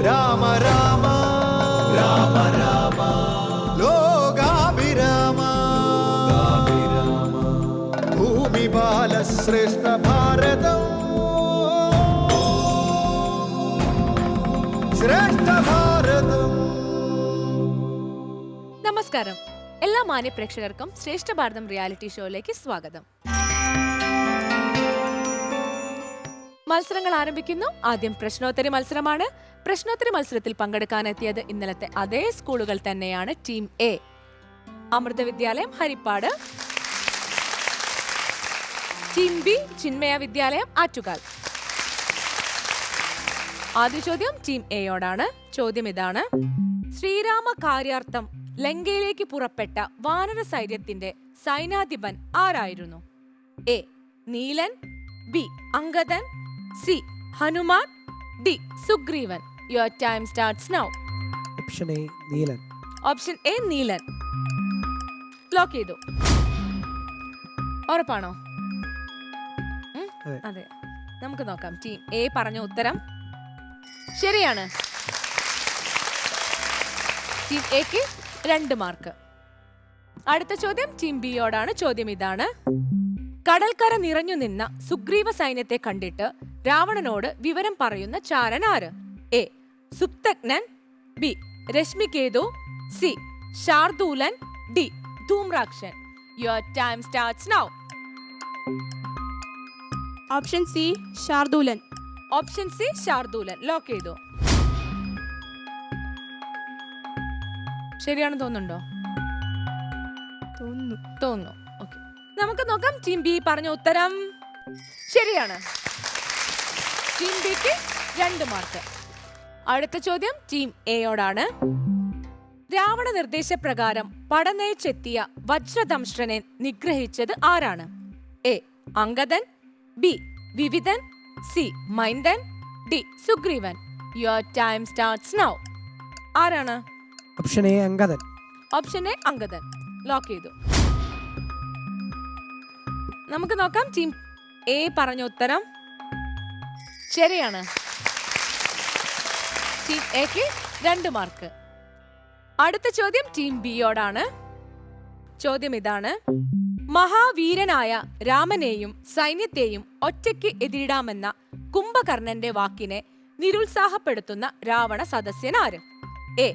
രാമ രാമ രാമ രാമ ലോകാഭിരാമ ഭൂമി ബാലശ്രേഷ്ഠ ഭാരതം ശ്രേഷ്ഠ ഭാരതം. നമസ്കാരം, എല്ലാ മാന്യ പ്രേക്ഷകർക്കും ശ്രേഷ്ഠ ഭാരതം റിയാലിറ്റി ഷോയിലേക്ക് സ്വാഗതം. മത്സരങ്ങൾ ആരംഭിക്കുന്നു. ആദ്യം പ്രശ്നോത്തരി മത്സരമാണ്. പ്രശ്നോത്തരി മത്സരത്തിൽ പങ്കെടുക്കാനെത്തിയത് ഇന്നലത്തെ അതേ സ്കൂളുകൾ തന്നെയാണ്. ടീം എ അമൃത വിദ്യാലയം ഹരിപ്പാട്, ടീം ബി ചിന്മയ വിദ്യാലയം ആറ്റുകാൽ. ആദ്യ ചോദ്യം ടീം എയോടാണ്. ചോദ്യം ഇതാണ്: ശ്രീരാമ കാര്യാർത്ഥം ലങ്കയിലേക്ക് പുറപ്പെട്ട വാനര സൈന്യത്തിന്റെ സൈനാധിപൻ ആരായിരുന്നു? A Neelan, B Angadan, C Hanuman, D Sugreevan. Your time starts now. Option A Neelan. Option A Neelan lock ചെയ്തു. ഉറപ്പാണോ? അതെ, നമുക്ക് നോക്കാം. ടീം എ പറഞ്ഞ ഉത്തരം ശരിയാണ്. ടീം എക്ക് 2 മാർക്ക്. അടുത്ത ചോദ്യം ടീം ബിയോടാണ്. ചോദ്യം ഇതാണ്: കടൽക്കര നിറഞ്ഞു നിന്ന സുഗ്രീവ സൈന്യത്തെ കണ്ടിട്ട് രാവണനോട് വിവരം പറയുന്ന ചാരൻ ആര്? A Suptaghnan, B Rashmiketu, C Shardulan, D Dhumrakshan. Your time starts now. Option C Shardulan. Option C Shardulan lock ചെയ്തു. ശരിയാണെന്ന് തോന്നുന്നുണ്ടോ? തോന്നുന്നു. ഓക്കെ, നമുക്ക് നോക്കാം. ടീം ബി പറഞ്ഞ ഉത്തരം ശരിയാണ്. ടീം ബിക്ക് 2 മാർക്ക്. അടുത്ത ചോദ്യം ടീം എയോടാണ്. രാവണ നിർദ്ദേശപ്രകാരം പടനയിച്ചെത്തിയ വജ്രദംഷ്ട്രനെ നിഗ്രഹിച്ചത് ആരാണ്? A Angadan, B Vividhan, C Maindan, D Sugreevan. Your time starts now. ആരാണ്? Option A Angadan. Option A Angadan lock ചെയ്തു. നമുക്ക് നോക്കാം. ടീം എ പറഞ്ഞ ഉത്തരം ശരിയാണ്. ടീം എക്ക് 2 മാർക്ക്. അടുത്ത ചോദ്യം ടീം ബിയോടാണ്. ചോദ്യം ഇതാണ്: മഹാവീരനായ രാമനെയും സൈന്യത്തെയും ഒറ്റയ്ക്ക് എതിരിടാമെന്ന കുംഭകർണന്റെ വാക്കിനെ നിരുത്സാഹപ്പെടുത്തുന്ന രാവണ സദസ്യനാര്? A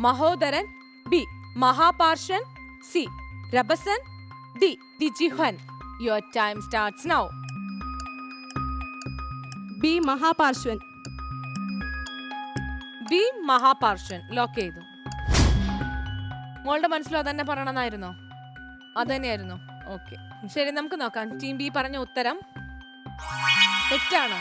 Mahodaran, B Mahaparshwan, C Rabhasan, D Dijihvan. Your time starts now. B Mahaparshwan. B Mahaparshwan lock ചെയ്തു. മോളുടെ മനസ്സിലോ അതന്നെ പറയണമെന്നായിരുന്നോ? അതന്നെയായിരുന്നു. ഓക്കെ, ശരി, നമുക്ക് നോക്കാം. ടീം ബി പറഞ്ഞ ഉത്തരം തെറ്റാണ്.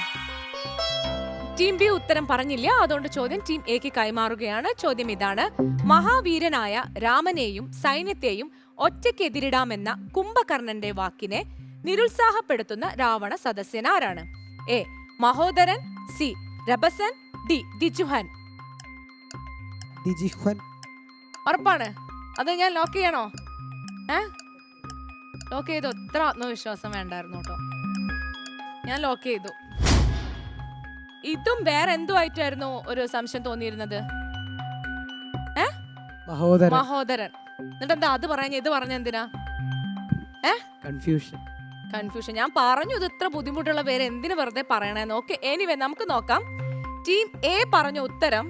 ടീം ബി ഉത്തരം പറഞ്ഞില്ല. അതുകൊണ്ട് ചോദ്യം ടീം എക്ക് കൈമാറുകയാണ്. ചോദ്യം ഇതാണ്: മഹാവീരനായ രാമനെയും സൈന്യത്തെയും ഒറ്റയ്ക്ക് എതിരിടാമെന്ന കുംഭകർണന്റെ വാക്കിനെ നിരുത്സാഹപ്പെടുത്തുന്ന രാവണ സദസ്യൻ ആരാണ്? A Mahodaran, C Rabhasan, D Dijuhan. Dijihvan. ഉറപ്പാണ്? അത് ഞാൻ ലോക്ക് ചെയ്യണോ? ലോക്ക് ചെയ്തു. അത്ര ആത്മവിശ്വാസം വേണ്ടായിരുന്നു കേട്ടോ. ഞാൻ ലോക്ക് ചെയ്തു. ഇതും വേറെ എന്തുമായിട്ടായിരുന്നു ഒരു സംശയം തോന്നിയിരുന്നത്? മഹോദരൻ. എന്നിട്ടെന്താ അത് പറഞ്ഞ ഇത് പറഞ്ഞ എന്തിനാ? കൺഫ്യൂഷൻ. ഞാൻ പറഞ്ഞു ഇത് ഇത്ര ബുദ്ധിമുട്ടുള്ള പേര് എന്തിനു വെറുതെ പറയണേന്ന്. ഓക്കെ, എനിവേ നമുക്ക് നോക്കാം. ടീം എ പറഞ്ഞ ഉത്തരം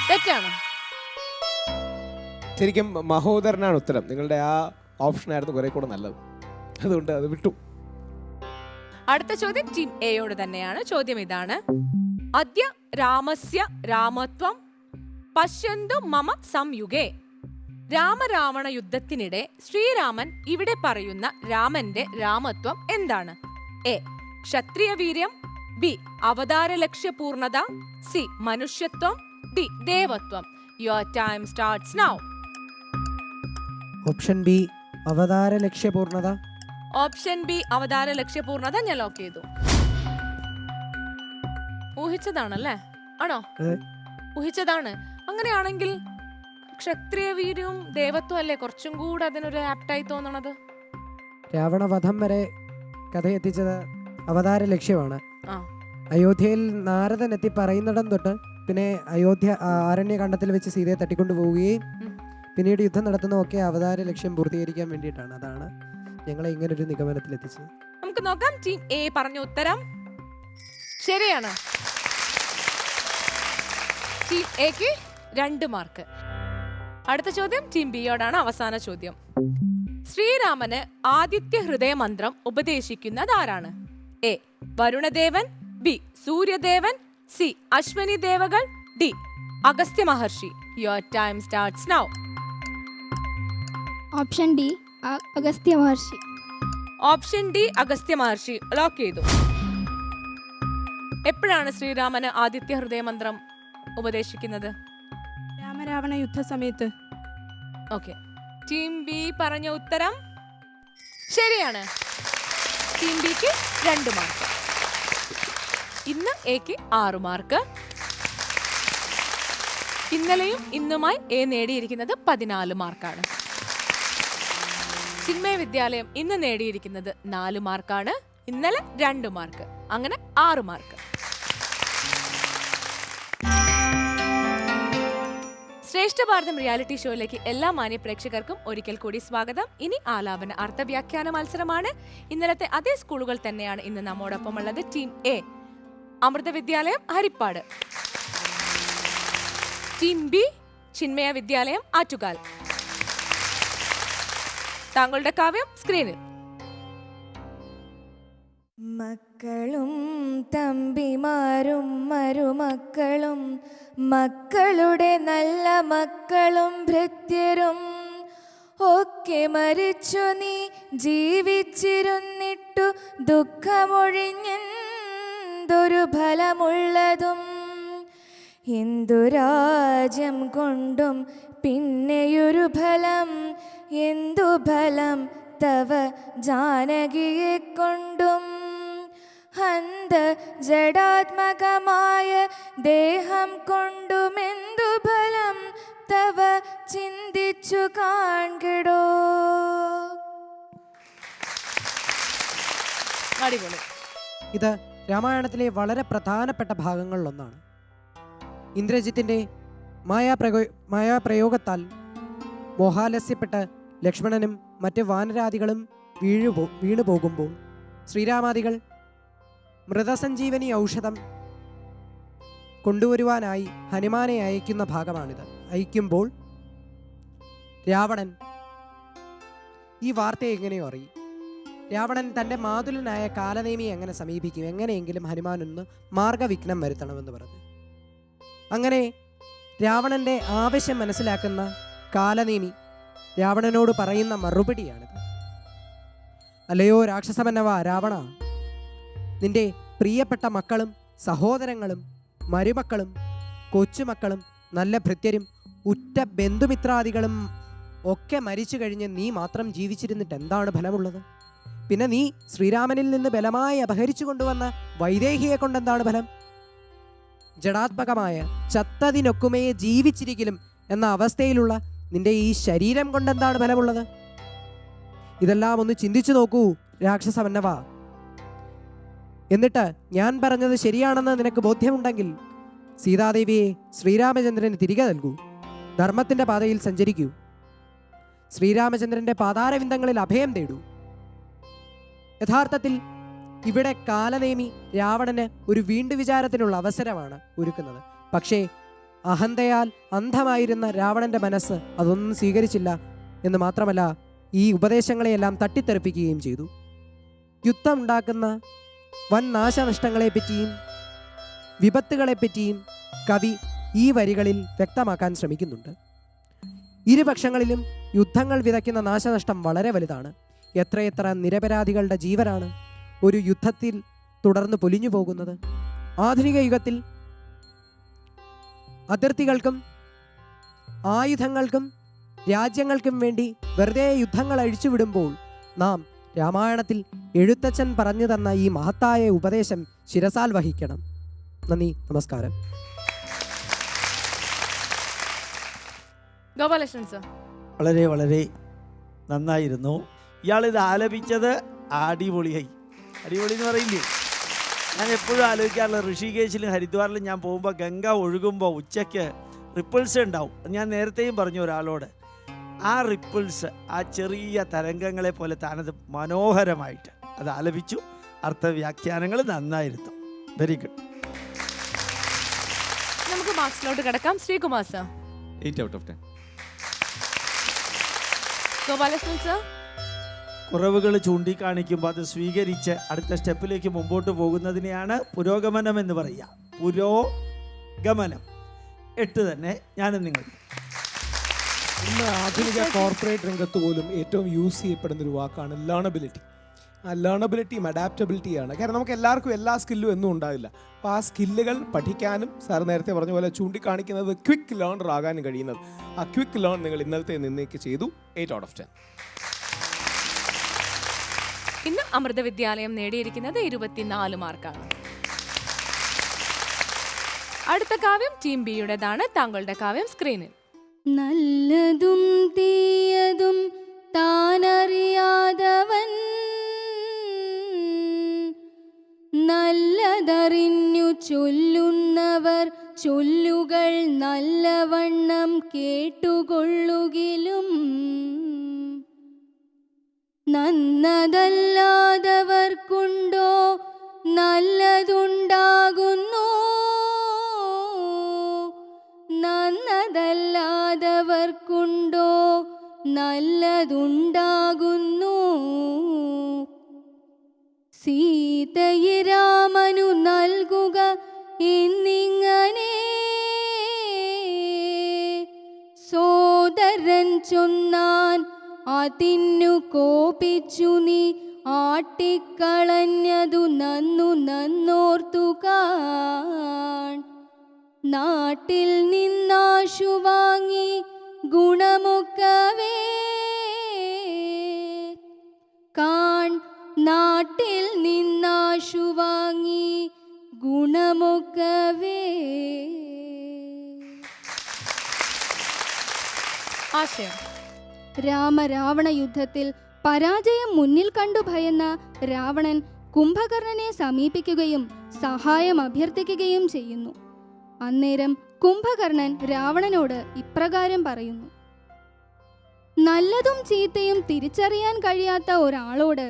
തെറ്റാണ്. ശരിക്കും മഹോദരനാണ് ഉത്തരം. നിങ്ങളുടെ ആ ഓപ്ഷൻ ആയിരുന്നു കുറെ കൂടെ നല്ലത്, അതുകൊണ്ട് അത് വിട്ടു. അടുത്ത ചോദ്യം ടീം എയോട് തന്നെയാണ്. ചോദ്യം ഇതാണ്: അദ്യ രാമസ്യ രാമത്വം പശ്യന്തു മമ സംയുഗേ. രാമരാവണ യുദ്ധത്തിനിടെ ശ്രീരാമൻ ഇവിടെ പറയുന്ന രാമന്റെ രാമത്വം എന്താണ്? എ ക്ഷത്രിയ വീര്യം, ബി അവതാര ലക്ഷ്യപൂർണത, സി മനുഷ്യത്വം, ഡി ദേവത്വം. Your time starts now. Option B അവതാര ലക്ഷ്യപൂർണത. ഓപ്ഷൻ ബി അവതാര ലക്ഷ്യപൂർണത ഞാൻ ലോക്ക് ചെയ്തു. ഊഹിച്ചതാണല്ലേ? ആണോ? ഊഹിച്ചതാണ്. അങ്ങനെയാണെങ്കിൽ ക്ഷത്രിയ വീര്യവും ദേവത്വം അല്ലേ കുറച്ചും കൂടെ അതിനൊരു ആപ്റ്റായി തോന്നണത്? രാവണവധം വരെ കഥയെത്തിച്ചത് അവതാര ലക്ഷ്യമാണ്. ആ അയോധ്യയിൽ നാരദൻ എത്തി പറയുന്നിടം തൊട്ട് പിന്നെ ആരണ്യകാണ്ഡത്തിൽ വെച്ച് സീതയെ തട്ടിക്കൊണ്ടുപോവുകയും പിന്നീട് യുദ്ധം നടത്തുന്നതൊക്കെ അവതാര ലക്ഷ്യം പൂർത്തീകരിക്കാൻ വേണ്ടിയിട്ടാണ്. അതാണ് ഞങ്ങളെ ഇങ്ങനൊരു നിഗമനത്തിലെത്തിച്ചത്. നമുക്ക് നോക്കാം. ടീം എ പറഞ്ഞ ഉത്തരം ശരിയാണ്. ടീം എക്ക് 2 മാർക്ക്. അടുത്ത ചോദ്യം ടീം ബിയോടാണ്. അവസാന ചോദ്യം. ശ്രീരാമന് ആദിത്യ ഹൃദയ മന്ത്രം ഉപദേശിക്കുന്നത് ആരാണ്? A Varunadevan, B Suryadevan, C Ashwini ദേവകൾ, D Agastya Maharshi. Your time starts now. Option D Agastya Maharshi. Option D Agastya Maharshi lock ചെയ്തു. എപ്പോഴാണ് ശ്രീരാമന് ആദിത്യ ഹൃദയ മന്ത്രം ഉപദേശിക്കുന്നത്? രാമരാവണ യുദ്ധ സമയത്ത്. ഓക്കെ. ടീം ബി പറഞ്ഞ ഉത്തരം ശരിയാണ്. ടീം ബിക്ക് 2 മാർക്ക്. ഇന്ന് എക്ക് 6 മാർക്ക്. ഇന്നലെയും ഇന്നുമായി എ നേടിയിരിക്കുന്നത് 14 മാർക്കാണ്. ചിന്മയ വിദ്യാലയം ഇന്ന് നേടിയിരിക്കുന്നത് 4 മാർക്കാണ്. ഇന്നലെ 2 മാർക്ക്. അങ്ങനെ 6 മാർക്ക്. ശ്രേഷ്ഠ ഭാരതം റിയാലിറ്റി ഷോയിലേക്ക് എല്ലാ മാന്യ പ്രേക്ഷകർക്കും ഒരിക്കൽ കൂടി സ്വാഗതം. ഇനി ആലാപന അർത്ഥവ്യാഖ്യാന മത്സരമാണ്. ഇന്നലത്തെ അതേ സ്കൂളുകൾ തന്നെയാണ് ഇന്ന് നമ്മോടൊപ്പം ഉള്ളത്. ടീം എ അമൃത വിദ്യാലയം ഹരിപ്പാട്, ടീം ബി ചിന്മയ വിദ്യാലയം ആറ്റുകാൽ. താങ്കളുടെ കാവ്യം സ്ക്രീനിൽ. മക്കളും തമ്പിമാരും മരുമക്കളും മക്കളുടെ നല്ല മക്കളും ഭൃത്യരും ഒക്കെ മരിച്ചു നീ ജീവിച്ചിരുന്നിട്ടു ദുഃഖമൊഴിഞ്ഞെന്തൊരു ഫലമുള്ളതും എന്തു രാജ്യം കൊണ്ടും പിന്നെയൊരു ഫലം എന്തു ഫലം തവ ജാനകിയെ കൊണ്ടും ഹന്ത ജഡാത്മകമായ ദേഹം കൊണ്ടുമെന്തു ഫലം തവ ചിന്തിച്ചു കാൺകിടോ. അടിപൊളി. ഇത് രാമായണത്തിലെ വളരെ പ്രധാനപ്പെട്ട ഭാഗങ്ങളിലൊന്നാണ്. ഇന്ദ്രജിത്തിന്റെ മായാപ്രയോഗത്താൽ മോഹാലസ്യപ്പെട്ട് ലക്ഷ്മണനും മറ്റ് വാനരാദികളും വീണു പോകുമ്പോൾ ശ്രീരാമാദികൾ മൃതസഞ്ജീവനി ഔഷധം കൊണ്ടുവരുവാനായി ഹനുമാനെ അയക്കുന്ന ഭാഗമാണിത്. അയക്കുമ്പോൾ രാവണൻ ഈ വാർത്തയെ എങ്ങനെയോ അറിയും. രാവണൻ തൻ്റെ മാതുലനായ കാലനേമിയെ എങ്ങനെ സമീപിക്കും, എങ്ങനെയെങ്കിലും ഹനുമാനൊന്ന് മാർഗവിഘ്നം വരുത്തണമെന്ന് പറഞ്ഞു. അങ്ങനെ രാവണൻ്റെ ആവശ്യം മനസ്സിലാക്കുന്ന കാലനേമി രാവണനോട് പറയുന്ന മറുപടിയാണിത്. അല്ലയോ രാക്ഷസമന്നവ രാവണ, നിന്റെ പ്രിയപ്പെട്ട മക്കളും സഹോദരങ്ങളും മരുമക്കളും കൊച്ചുമക്കളും നല്ല ഭൃത്യരും ഉറ്റ ബന്ധുമിത്രാദികളും ഒക്കെ മരിച്ചു കഴിഞ്ഞ് നീ മാത്രം ജീവിച്ചിരുന്നിട്ട് എന്താണ് ഫലമുള്ളത്? പിന്നെ നീ ശ്രീരാമനിൽ നിന്ന് ബലമായി അപഹരിച്ചു കൊണ്ടുവന്ന വൈദേഹിയെ കൊണ്ടെന്താണ് ഫലം? ജഡാത്മകമായ ചത്തതിനൊക്കുമേ ജീവിച്ചിരിക്കലും എന്ന അവസ്ഥയിലുള്ള നിന്റെ ഈ ശരീരം കൊണ്ടെന്താണ് ഫലമുള്ളത്? ഇതെല്ലാം ഒന്ന് ചിന്തിച്ചു നോക്കൂ രാക്ഷസമന്നവ. എന്നിട്ട് ഞാൻ പറഞ്ഞത് ശരിയാണെന്ന് നിനക്ക് ബോധ്യമുണ്ടെങ്കിൽ സീതാദേവിയെ ശ്രീരാമചന്ദ്രന് തിരികെ നൽകൂ. ധർമ്മത്തിൻ്റെ പാതയിൽ സഞ്ചരിക്കൂ. ശ്രീരാമചന്ദ്രൻ്റെ പാതാരവിന്ദങ്ങളിൽ അഭയം തേടൂ. യഥാർത്ഥത്തിൽ ഇവിടെ കാലനേമി രാവണന് ഒരു വീണ്ടുവിചാരത്തിനുള്ള അവസരമാണ് ഒരുക്കുന്നത്. പക്ഷേ അഹന്തയാൽ അന്ധമായിരുന്ന രാവണന്റെ മനസ്സ് അതൊന്നും സ്വീകരിച്ചില്ല എന്ന് മാത്രമല്ല, ഈ ഉപദേശങ്ങളെയെല്ലാം തട്ടിത്തെറിപ്പിക്കുകയും ചെയ്തു. യുദ്ധം ഉണ്ടാക്കുന്ന വൻ നാശനഷ്ടങ്ങളെപ്പറ്റിയും വിപത്തുകളെപ്പറ്റിയും കവി ഈ വരികളിൽ വ്യക്തമാക്കാൻ ശ്രമിക്കുന്നുണ്ട്. ഇരുപക്ഷങ്ങളിലും യുദ്ധങ്ങൾ വിതയ്ക്കുന്ന നാശനഷ്ടം വളരെ വലുതാണ്. എത്രയെത്ര നിരപരാധികളുടെ ജീവനാണ് ഒരു യുദ്ധത്തിൽ തുടർന്ന് പൊലിഞ്ഞു പോകുന്നത്. ആധുനിക യുഗത്തിൽ അതിർത്തികൾക്കും ആയുധങ്ങൾക്കും രാജ്യങ്ങൾക്കും വേണ്ടി വെറുതെ യുദ്ധങ്ങൾ അഴിച്ചുവിടുമ്പോൾ നാം രാമായണത്തിൽ എഴുത്തച്ഛൻ പറഞ്ഞു തന്ന ഈ മഹത്തായ ഉപദേശം ശിരസാൽ വഹിക്കണം. നന്ദി, നമസ്കാരം. ഗോപാലകൃഷ്ണൻ സർ, വളരെ വളരെ നന്നായിരുന്നു. ഇയാളിത് ആലപിച്ചത് അടിപൊളിയായി. അടിപൊളി എന്ന് പറയില്ലേ, ഞാൻ എപ്പോഴും ആലോചിക്കാറുള്ള ഋഷികേശിലും ഹരിദ്വാറിലും ഞാൻ പോകുമ്പോൾ ഗംഗ ഒഴുകുമ്പോൾ ഉച്ചയ്ക്ക് റിപ്പിൾസ് ഉണ്ടാവും. ഞാൻ നേരത്തെയും പറഞ്ഞു ഒരാളോട്, ആ റിപ്പിൾസ് ആ ചെറിയ തരംഗങ്ങളെ പോലെ താനത് മനോഹരമായിട്ട് അത് ആലപിച്ചു. അർത്ഥവ്യാഖ്യാനങ്ങൾ നന്നായിരുന്നു. Very good. നമുക്ക് മാർക്സിലോട്ട് കിടക്കാം. Sreekumar sir. 8 out of 10. Gopalakrishnan sir. കുറവുകൾ ചൂണ്ടിക്കാണിക്കുമ്പോൾ അത് സ്വീകരിച്ച് അടുത്ത സ്റ്റെപ്പിലേക്ക് മുമ്പോട്ട് പോകുന്നതിനെയാണ് പുരോഗമനം എന്ന് പറയുക. പുരോഗമനം. 8 തന്നെ ഞാനും നിങ്ങൾ. ഇന്ന് ആധുനിക കോർപ്പറേറ്റ് രംഗത്ത് പോലും ഏറ്റവും യൂസ് ചെയ്യപ്പെടുന്ന ഒരു വാക്കാണ് ലേണബിലിറ്റി. ആ ലേണബിലിറ്റിയും അഡാപ്റ്റബിലിറ്റിയാണ്. കാരണം നമുക്ക് എല്ലാവർക്കും എല്ലാ സ്കില്ലും എന്നും ഉണ്ടാവില്ല. അപ്പോൾ ആ സ്കില്ലുകൾ പഠിക്കാനും സാർ നേരത്തെ പറഞ്ഞ പോലെ ചൂണ്ടിക്കാണിക്കുന്നത് ക്വിക്ക് ലേണർ ആകാനും കഴിയുന്നത്. ആ ക്വിക്ക് ലേൺ നിങ്ങൾ ഇന്നലത്തെ നിന്നേക്ക് ചെയ്തു. 8 out of 10. ഇന്ന് അമൃത വിദ്യാലയം നേടിയിരിക്കുന്നത് 24 മാർക്കാണ്. അടുത്ത കാവ്യം ടീം ബിയുടേതാണ്. താങ്കളുടെ കാവ്യം സ്ക്രീനിൽ. നല്ലതും തീയതും താനറിയാതവൻ നല്ലതറിഞ്ഞു ചൊല്ലുന്നവർ ചൊല്ലുകൾ നല്ലവണ്ണം കേട്ടുകൊള്ളുകിലും നന്നതല്ലാതവർക്കുണ്ടോ നല്ലതുണ്ടാകുന്നു നന്നതല്ലാതവർക്കുണ്ടോ നല്ലതുണ്ടാകുന്നു സീതയെ രാമനു നൽകുക എന്നിങ്ങനെ സോദരൻ ചൊന്നാൻ അതിന്നു കോപിച്ചു നീ ആട്ടിക്കളഞ്ഞതു നന്നു നന്നോർത്തു കാൺ നാട്ടിൽ നിന്നാശു വാങ്ങി ഗുണമൊക്കവേ കാൺ നാട്ടിൽ നിന്നാശു വാങ്ങി ഗുണമൊക്കവേ. ആശയം. രാമരാവണ യുദ്ധത്തിൽ പരാജയം മുന്നിൽ കണ്ടു ഭയന്ന രാവണൻ കുംഭകർണനെ സമീപിക്കുകയും സഹായം അഭ്യർത്ഥിക്കുകയും ചെയ്യുന്നു. അന്നേരം കുംഭകർണൻ രാവണനോട് ഇപ്രകാരം പറയുന്നു: നല്ലതും ചീത്തയും തിരിച്ചറിയാൻ കഴിയാത്ത ഒരാളോട്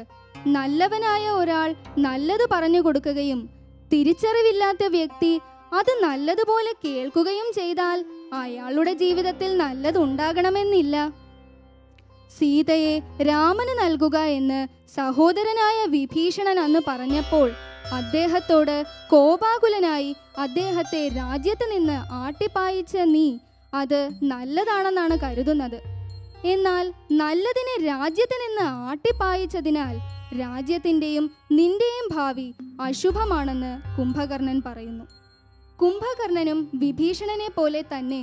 നല്ലവനായ ഒരാൾ നല്ലത് പറഞ്ഞു കൊടുക്കുകയും തിരിച്ചറിവില്ലാത്ത വ്യക്തി അത് നല്ലതുപോലെ കേൾക്കുകയും ചെയ്താൽ അയാളുടെ ജീവിതത്തിൽ നല്ലതുണ്ടാകണമെന്നില്ല. സീതയെ രാമന് നൽകുക എന്ന് സഹോദരനായ വിഭീഷണൻ അന്ന് പറഞ്ഞപ്പോൾ അദ്ദേഹത്തോട് കോപാകുലനായി അദ്ദേഹത്തെ രാജ്യത്ത് നിന്ന് ആട്ടിപ്പായിച്ച നീ അത് നല്ലതാണെന്നാണ് കരുതുന്നത്. എന്നാൽ നല്ലതിനെ രാജ്യത്ത് നിന്ന് ആട്ടിപ്പായിച്ചതിനാൽ രാജ്യത്തിൻ്റെയും നിന്റെയും ഭാവി അശുഭമാണെന്ന് കുംഭകർണൻ പറയുന്നു. കുംഭകർണനും വിഭീഷണനെ പോലെ തന്നെ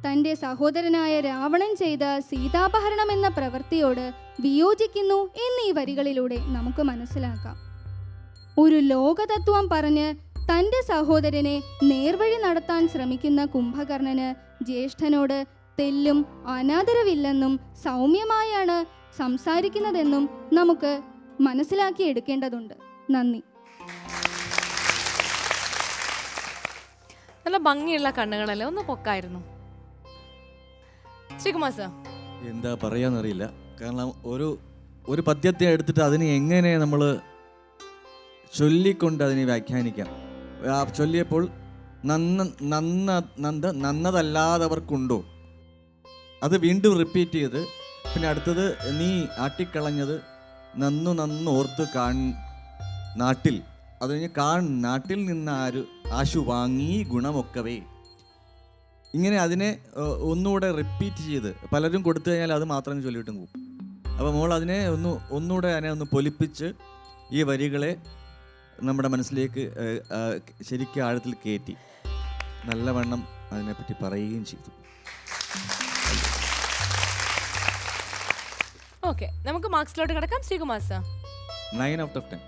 തൻ്റെ സഹോദരനായ രാവണൻ ചെയ്ത സീതാപഹരണം എന്ന പ്രവൃത്തിയോട് വിയോജിക്കുന്നു എന്നീ വരികളിലൂടെ നമുക്ക് മനസ്സിലാക്കാം. ഒരു ലോകതത്വം പറഞ്ഞ് തൻ്റെ സഹോദരനെ നേർവഴി നടത്താൻ ശ്രമിക്കുന്ന കുംഭകർണന് ജ്യേഷ്ഠനോട് തെല്ലും അനാദരവില്ലെന്നും സൗമ്യമായാണ് സംസാരിക്കുന്നതെന്നും നമുക്ക് മനസ്സിലാക്കിയെടുക്കേണ്ടതുണ്ട്. നന്ദി. നല്ല ഭംഗിയുള്ള കണ്ണുകളല്ലേ, ഒന്ന് പൊക്കായിരുന്നു. ശ്രീകുമാർ സർ. എന്താ പറയാന്നറിയില്ല. കാരണം ഒരു പദ്യത്തെ എടുത്തിട്ട് അതിനെ എങ്ങനെ നമ്മൾ ചൊല്ലിക്കൊണ്ട് അതിനെ വ്യാഖ്യാനിക്കാം. ചൊല്ലിയപ്പോൾ നന്നതല്ലാതവർക്കുണ്ടോ, അത് വീണ്ടും റിപ്പീറ്റ് ചെയ്ത് പിന്നെ അടുത്തത് നീ ആട്ടിക്കളഞ്ഞത് നന്നു ഓർത്ത് നാട്ടിൽ, അത് കഴിഞ്ഞ് നാട്ടിൽ നിന്ന് ആശു വാങ്ങി ഗുണമൊക്കവേ. ഇങ്ങനെ അതിനെ ഒന്നുകൂടെ റിപ്പീറ്റ് ചെയ്ത് പലരും കൊടുത്തു കഴിഞ്ഞാൽ അത് മാത്രം ചൊല്ലിയിട്ടും പോകും. അപ്പോൾ മോൾ അതിനെ ഒന്നുകൂടെ അതിനെ ഒന്ന് പൊലിപ്പിച്ച് ഈ വരികളെ നമ്മുടെ മനസ്സിലേക്ക് ശരിക്കും ആഴത്തിൽ കയറ്റി നല്ലവണ്ണം അതിനെപ്പറ്റി പറയുകയും ചെയ്തു. ഓക്കെ, നമുക്ക് മാർക്സിലോട്ട് കിടക്കാം. Sreekumar sir. 9 out of 10.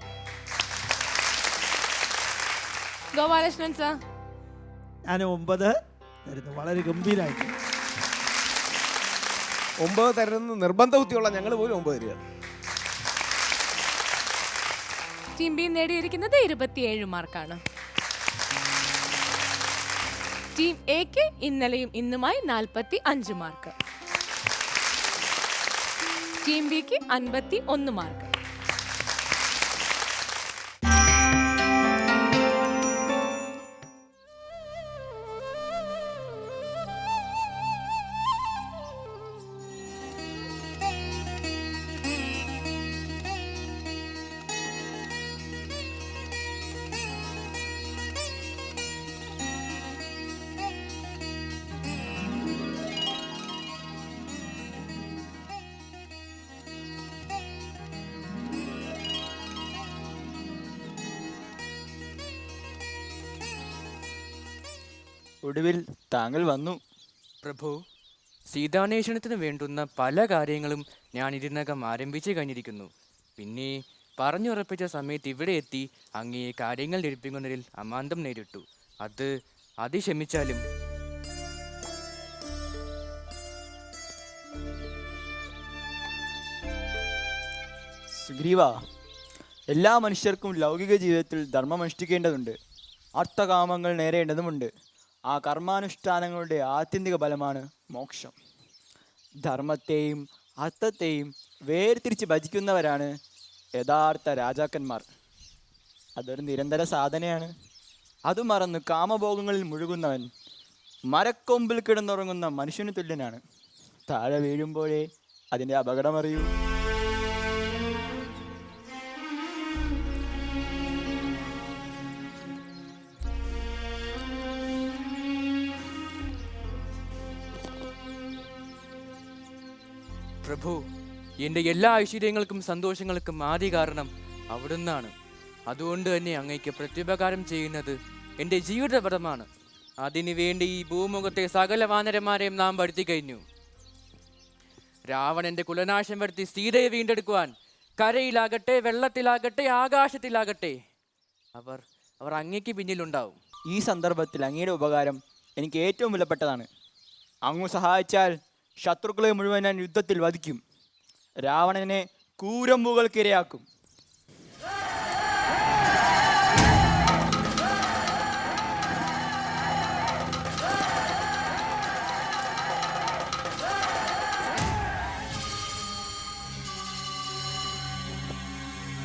Gopalakrishnan sir. ഞാൻ 9 തരുന്നു. വളരെ ഗംഭീരമായിട്ട് 9 തരുന്ന നിർബന്ധ ബുദ്ധിയുള്ള ഞങ്ങൾ പോലും 9 തരിക. ടീം ബി നേടിയിരിക്കുന്നത് 27 മാർക്കാണ്. ടീം എക്ക് ഇന്നലെയും ഇന്നുമായി 45 മാർക്ക്. ടീം ബിക്ക് 51 മാർക്ക്. ഒടുവിൽ താങ്കൾ വന്നു. പ്രഭു, സീതാന്വേഷണത്തിന് വേണ്ടുന്ന പല കാര്യങ്ങളും ഞാൻ ഇതിനകം ആരംഭിച്ചു കഴിഞ്ഞിരിക്കുന്നു. പിന്നെ പറഞ്ഞുറപ്പിച്ച സമയത്ത് ഇവിടെ എത്തി അങ്ങയെ കാര്യങ്ങൾ ലഭിക്കുന്നതിൽ അമാന്തം നേരിട്ടു. അത് അതിക്ഷമിച്ചാലും. സുഗ്രീവ, എല്ലാ മനുഷ്യർക്കും ലൗകിക ജീവിതത്തിൽ ധർമ്മം അനുഷ്ഠിക്കേണ്ടതുണ്ട്. അർത്ഥകാമങ്ങൾ നേരേണ്ടതുമുണ്ട്. ആ കർമാനുഷ്ഠാനങ്ങളുടെ ആത്യന്തിക ഫലമാണ് മോക്ഷം. ധർമ്മത്തെയും അർത്ഥത്തെയും വേർതിരിച്ച് ഭജിക്കുന്നവരാണ് യഥാർത്ഥ രാജാക്കന്മാർ. അതൊരു നിരന്തര സാധനയാണ്. അത് മറന്ന് കാമഭോഗങ്ങളിൽ മുഴുകുന്നവൻ മരക്കൊമ്പിൽ കിടന്നുറങ്ങുന്ന മനുഷ്യന് തുല്യനാണ്. താഴെ വീഴുമ്പോഴേ അതിൻ്റെ അപകടമറിയൂ. പ്രഭു, എൻ്റെ എല്ലാ ഐശ്വര്യങ്ങൾക്കും സന്തോഷങ്ങൾക്കും ആദ്യ കാരണം അവിടുന്നാണ്. അതുകൊണ്ട് തന്നെ അങ്ങയ്ക്ക് പ്രത്യുപകാരം ചെയ്യുന്നത് എൻ്റെ ജീവിതപഥമാണ്. അതിനുവേണ്ടി ഈ ഭൂമുഖത്തെ സകല വാനരന്മാരെയും നാം വരുത്തി കഴിഞ്ഞു. രാവണന്റെ കുലനാശം വരുത്തി സീതയെ വീണ്ടെടുക്കുവാൻ കരയിലാകട്ടെ, വെള്ളത്തിലാകട്ടെ, ആകാശത്തിലാകട്ടെ അവർ അങ്ങയ്ക്ക് പിന്നിലുണ്ടാവും. ഈ സന്ദർഭത്തിൽ അങ്ങയുടെ ഉപകാരം എനിക്ക് ഏറ്റവും വിലപ്പെട്ടതാണ്. അങ്ങ് സഹായിച്ചാൽ ശത്രുക്കളെ മുഴുവൻ ഞാൻ യുദ്ധത്തിൽ വധിക്കും. രാവണനെ കൂരമ്പുകൾക്കിരയാക്കും.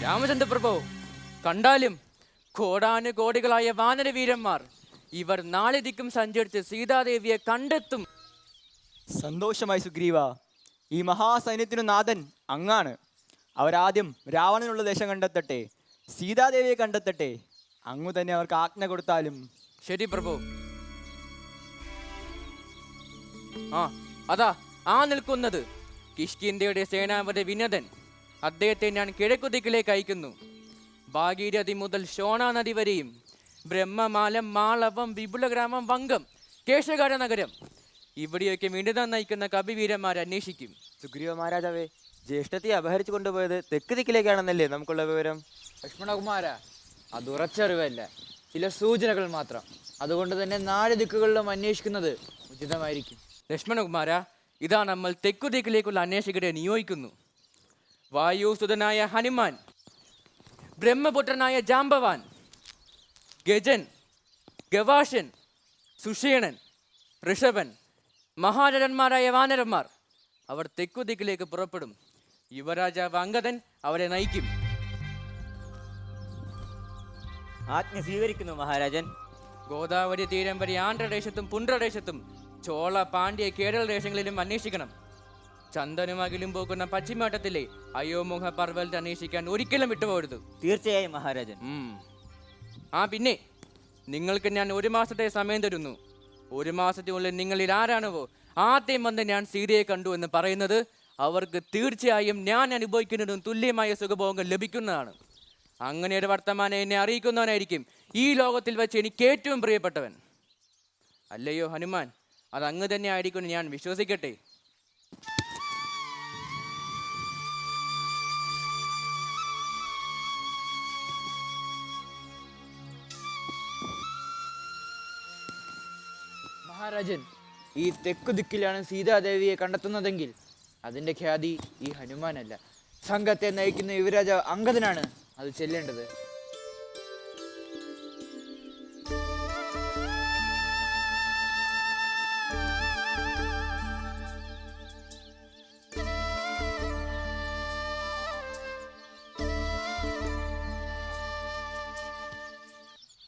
രാമചന്ദ്രപ്രഭു, കണ്ടാലും കോടാനുകോടികളായ വാനരവീരന്മാർ ഇവർ നാളെ ദിക്കും സഞ്ചരിച്ച് സീതാദേവിയെ കണ്ടെത്തും. സന്തോഷമായി സുഗ്രീവ. ഈ മഹാസൈന്യത്തിനു നാഥൻ അങ്ങാണ്. അവരാദ്യം രാവണനുള്ള ദേശം കണ്ടെത്തട്ടെ, സീതാദേവിയെ കണ്ടെത്തട്ടെ. അങ്ങു തന്നെ അവർക്ക് ആജ്ഞ കൊടുത്താലും. ശരി പ്രഭു. അതാ നിൽക്കുന്നത് കിഷ്കിന്ധ്യയുടെ സേനാപതി വിനതൻ. അദ്ദേഹത്തെ ഞാൻ കിഴക്കുദിക്കിലേക്ക് അയക്കുന്നു. ഭാഗീരഥി മുതൽ ശോണ നദി വരെയും ബ്രഹ്മമാലം, മാളവം, വിപുലഗ്രാമം, വങ്കം, കേശകാര നഗരം ഇവിടെയൊക്കെ വിനതൻ നയിക്കുന്ന കവിവീരന്മാരെ അന്വേഷിക്കും. സുഗ്രീവ മഹാരാജാവേ, ജ്യേഷ്ഠത്തെ അപഹരിച്ചു കൊണ്ടുപോയത് തെക്ക് ദിക്കിലേക്കാണെന്നല്ലേ നമുക്കുള്ള വിവരം? ലക്ഷ്മണകുമാര, അത് ഉറച്ചറിവല്ല, ചില സൂചനകൾ മാത്രം. അതുകൊണ്ട് തന്നെ 4 ദിക്കുകളിലും അന്വേഷിക്കുന്നത് ഉചിതമായിരിക്കും. ലക്ഷ്മണകുമാര, ഇതാ നമ്മൾ തെക്കുദിക്കിലേക്കുള്ള അന്വേഷകരെ നിയോഗിക്കുന്നു. വായുസുതനായ ഹനുമാൻ, ബ്രഹ്മപുത്രനായ ജാംബവാൻ, ഗജൻ, ഗവാഷൻ, സുഷേണൻ, ഋഷഭൻ, മഹാരഥന്മാരായ വാനരന്മാർ അവർ തെക്കുദിക്കിലേക്ക് പുറപ്പെടും. യുവരാജാവ് അംഗദൻ അവരെ നയിക്കും. ആജ്ഞ സ്വീകരിക്കുന്നു മഹാരാജൻ. ഗോദാവരി തീരം വരെ ആന്ധ്രദേശത്തും പുണ്ട്രദേശത്തും ചോള, പാണ്ഡ്യ, കേരള ദേശങ്ങളിലും അന്വേഷിക്കണം. ചന്ദനുമകിലും പോകുന്ന പശ്ചിമഘട്ടത്തിലെ അയോമുഖ പർവ്വതത്തെ അന്വേഷിക്കാൻ ഒരിക്കലും വിട്ടുപോകരുത്. തീർച്ചയായും മഹാരാജൻ. പിന്നെ നിങ്ങൾക്ക് ഞാൻ 1 മാസത്തെ സമയം തരുന്നു. 1 മാസത്തിനുള്ളിൽ നിങ്ങളിൽ ആരാണോ ആദ്യം വന്ന് ഞാൻ സീതയെ കണ്ടു എന്ന് പറയുന്നത് അവർക്ക് തീർച്ചയായും ഞാൻ അനുഭവിക്കുന്നതും തുല്യമായ സുഖഭോഗങ്ങൾ ലഭിക്കുന്നതാണ്. അങ്ങനെ ഒരു വർത്തമാനം എന്നെ അറിയിക്കുന്നവനായിരിക്കും ഈ ലോകത്തിൽ വെച്ച് എനിക്ക് ഏറ്റവും പ്രിയപ്പെട്ടവൻ. അല്ലയോ ഹനുമാൻ, അത് അങ്ങ് തന്നെ ആയിരിക്കും ഞാൻ വിശ്വസിക്കട്ടെ. മഹാരാജൻ, ഈ തെക്കു ദിക്കിലാണ് സീതാദേവിയെ കണ്ടെത്തുന്നതെങ്കിൽ അതിൻ്റെ ഖ്യാതി ഈ ഹനുമാനല്ല, സംഘത്തെ നയിക്കുന്ന യുവരാജ അംഗദനാണ് അത് ചെല്ലേണ്ടത്?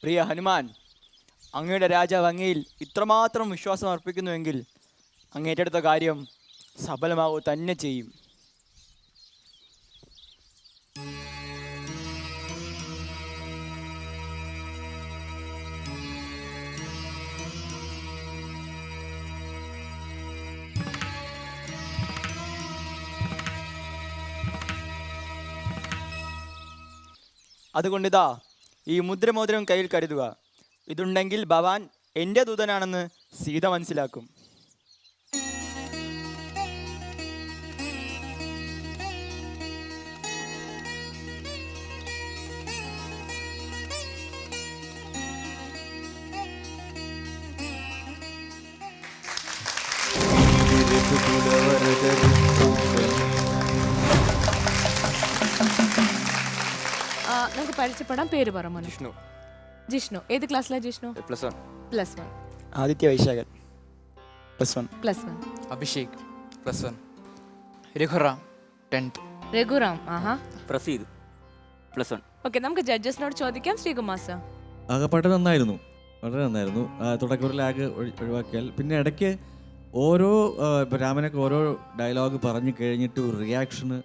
പ്രിയ ഹനുമാൻ, അങ്ങയുടെ രാജാവ് അങ്ങയിൽ ഇത്രമാത്രം വിശ്വാസം അർപ്പിക്കുന്നുവെങ്കിൽ അങ്ങ് ഏറ്റെടുത്ത കാര്യം സഫലമാവുക തന്നെ ചെയ്യും. അതുകൊണ്ടിതാ ഈ മുദ്രമോതിരം കയ്യിൽ കരുതുക. ഇതുണ്ടെങ്കിൽ ഭവാൻ എൻ്റെ ദൂതനാണെന്ന് സീത മനസ്സിലാക്കും. നമുക്ക് പരിചയപ്പെടാം. പേര് പറ മോനെ. ജിഷ്ണു. ജിഷ്ണു ഏത് ക്ലാസ്സിലാണ് ജിഷ്ണു? +1. +1. ആദിത്യ വൈശാഖൻ +1. +1. അഭിഷേക് +1. രഘുറാം 10th. രഘുറാം. ആഹാ. പ്രസീദ് +1. ഓക്കെ, നമുക്ക് ജഡ്ജസിനോട് ചോദിക്കാം. ശ്രീകുമാർ സർ. ആകെപ്പാട്ട് നന്നായിരുന്നു, വളരെ നന്നായിരുന്നു. തുടക്കം ഒരു ലാഗ് ഒഴിവാക്കിയാൽ പിന്നെ ഇടയ്ക്ക് ഓരോ ഇപ്പോൾ രാമനൊക്കെ ഓരോ ഡയലോഗ് പറഞ്ഞു കഴിഞ്ഞിട്ട് ഒരു റിയാക്ഷന്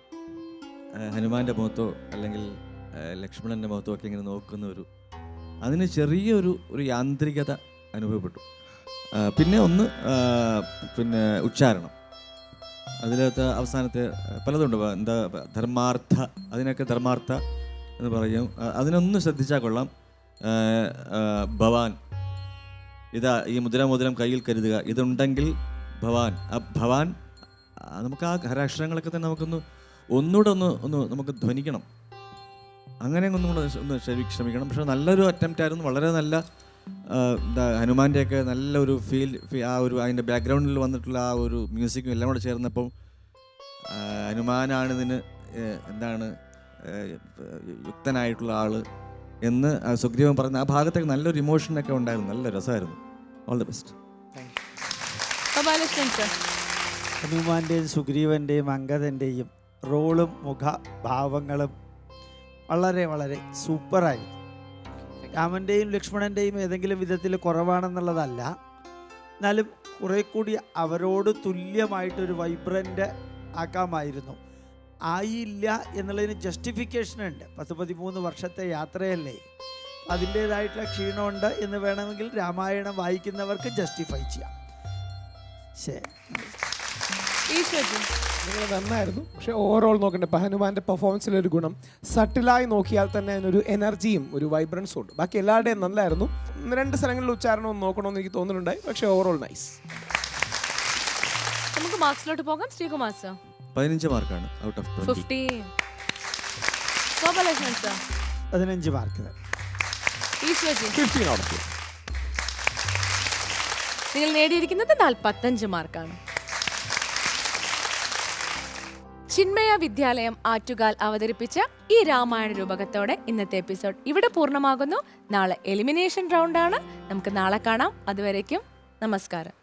ഹനുമാൻ്റെ മുഖത്തോ അല്ലെങ്കിൽ ലക്ഷ്മണൻ്റെ മുഖത്തോ ഒക്കെ ഇങ്ങനെ നോക്കുന്ന അതിന് ചെറിയൊരു യാന്ത്രികത അനുഭവപ്പെട്ടു. പിന്നെ പിന്നെ ഉച്ചാരണം, അതിലത്തെ അവസാനത്തെ പലതുണ്ട്. എന്താ ധർമാർത്ഥ, അതിനൊക്കെ ധർമാർത്ഥ എന്ന് പറയും. അതിനൊന്ന് ശ്രദ്ധിച്ചാൽ കൊള്ളാം. ഭവാൻ, ഇതാ ഈ മുദ്രാമോതിരം കയ്യിൽ കരുതുക, ഇതുണ്ടെങ്കിൽ ഭവാൻ. ആ ഭവാൻ നമുക്ക് ആ ഹരാക്ഷരങ്ങളൊക്കെ തന്നെ ഒന്നുകൂടെ ഒന്ന് നമുക്ക് ധ്വനിക്കണം. അങ്ങനെ ഒന്നുകൂടെ ഒന്ന് ശ്രമിക്കണം. പക്ഷെ നല്ലൊരു അറ്റംപ്റ്റ് ആയിരുന്നു, വളരെ നല്ല. ഹനുമാൻ്റെയൊക്കെ നല്ലൊരു ഫീൽ, അതിൻ്റെ ബാക്ക്ഗ്രൗണ്ടിൽ വന്നിട്ടുള്ള ആ ഒരു മ്യൂസിക്കും എല്ലാം കൂടെ ചേർന്നപ്പം ഹനുമാനാണ് ഇതിന് എന്താണ് യുക്തനായിട്ടുള്ള ആള് എന്ന് സുഗ്രീവൻ പറഞ്ഞ ആ ഭാഗത്തൊക്കെ നല്ലൊരു ഇമോഷനൊക്കെ ഉണ്ടായിരുന്നു. നല്ല രസമായിരുന്നു. All the best. ഹനുമാൻ്റെയും സുഗ്രീവൻ്റെയും അംഗദൻ്റെയും റോളും മുഖഭാവങ്ങളും വളരെ വളരെ സൂപ്പറായിരുന്നു. രാമൻ്റെയും ലക്ഷ്മണൻ്റെയും ഏതെങ്കിലും വിധത്തിൽ കുറവാണെന്നുള്ളതല്ല, എന്നാലും കുറേ കൂടി അവരോട് തുല്യമായിട്ടൊരു വൈബ്രൻ്റ് ആക്കാമായിരുന്നു. ആയില്ല എന്നുള്ളതിന് ജസ്റ്റിഫിക്കേഷൻ ഉണ്ട്. 10-13 വർഷത്തെ യാത്രയല്ലേ, അതിൻ്റേതായിട്ടുള്ള ക്ഷീണമുണ്ട് എന്ന് വേണമെങ്കിൽ രാമായണം വായിക്കുന്നവർക്ക് ജസ്റ്റിഫൈ ചെയ്യാം. ശരി, നിങ്ങൾ നന്നായിരുന്നു. പക്ഷേ ഓവറോൾ നോക്കണ്ടേ, ഇപ്പം ഹനുമാൻ്റെ പെർഫോമൻസിലൊരു ഗുണം സട്ടിലായി നോക്കിയാൽ തന്നെ അതിനൊരു എനർജിയും ഒരു വൈബ്രൻസും ഉണ്ട്. ബാക്കി എല്ലാവരുടെയും നല്ലായിരുന്നു. 2 സ്ഥലങ്ങളിൽ ഉച്ചാരണം ഒന്ന് നോക്കണമെന്ന് എനിക്ക് തോന്നുന്നുണ്ടായി. പക്ഷേ ഓവറോൾ നൈസ്. നമുക്ക് മാർക്സിലോട്ട് പോകാം. ശ്രീകുമാർ സർ. 15 മാർക്കാണ് out of 15. Gopalakrishnan sir. 15 mark. Ishwarji. 15 out of 10. നിങ്ങൾ നേടിയിരിക്കുന്നത് 45 മാർക്കാണ്. ചിന്മയ വിദ്യാലയം ആറ്റുകാൽ അവതരിപ്പിച്ച ഈ രാമായണ രൂപകത്തോടെ ഇന്നത്തെ എപ്പിസോഡ് ഇവിടെ പൂർണ്ണമാകുന്നു. നാളെ എലിമിനേഷൻ റൗണ്ടാണ്. നമുക്ക് നാളെ കാണാം. അതുവരേക്കും നമസ്കാരം.